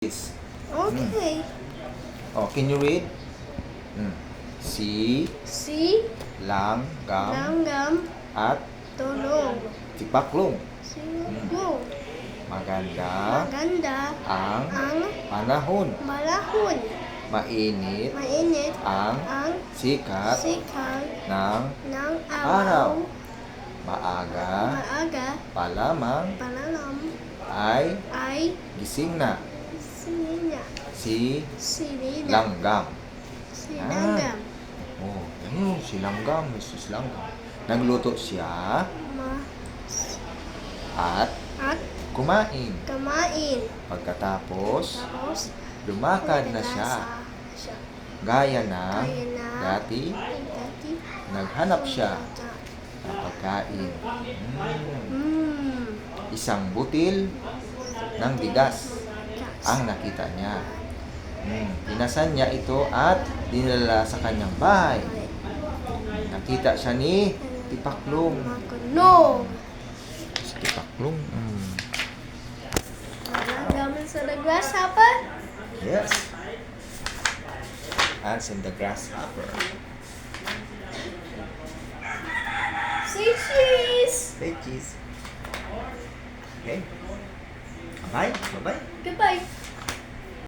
Yes. Okay. Oh, can you read? Si, Si, langgam, langgam, at tulong. tipaklong. Silong. Maganda Maganda ang ang panahon. malahon. Mainit Mainit ang ang sikat sikat ng ng araw. araw. Maaga Maaga, pa lamang palalam, ay gising na sininya, si sinina, langgam. sinanggam, Oh, ano si langgam, Mrs. Langgam. Nagluto siya ma, at at kumain. kamain. Pagkatapos, Tapos, lumakad na siya. Gaya ng Gaya na dati, dati, naghanap siya ng pagkain. Isang butil ng bigas ang nakita niya. Pinasan niya ito at dinala sa kanyang bahay. Nakita siya ni Tipaklong. Makunog. Si Tipaklong. Nalanggaman sa grasshopper. Yes. Ants and the grasshopper. Say cheese. Say cheese. Okay. Bye. Bye-bye. Goodbye.